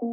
Most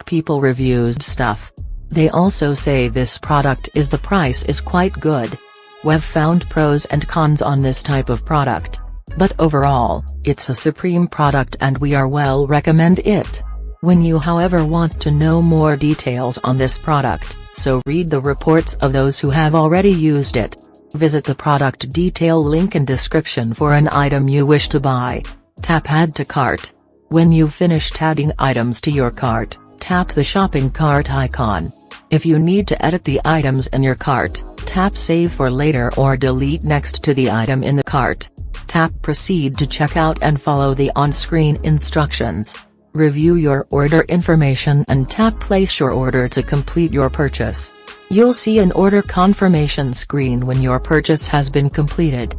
people reviews stuff. They also say this product is the price is quite good. We've found pros and cons on this type of product. But overall, it's a supreme product and we are well recommend it. When you however want to know more details on this product, so read the reports of those who have already used it. Visit the product detail link in description for an item you wish to buy. Tap add to cart. When you've finished adding items to your cart, tap the shopping cart icon. If you need to edit the items in your cart, tap save for later or delete next to the item in the cart. Tap proceed to checkout and follow the on-screen instructions. Review your order information and tap place your order to complete your purchase. You'll see an order confirmation screen when your purchase has been completed.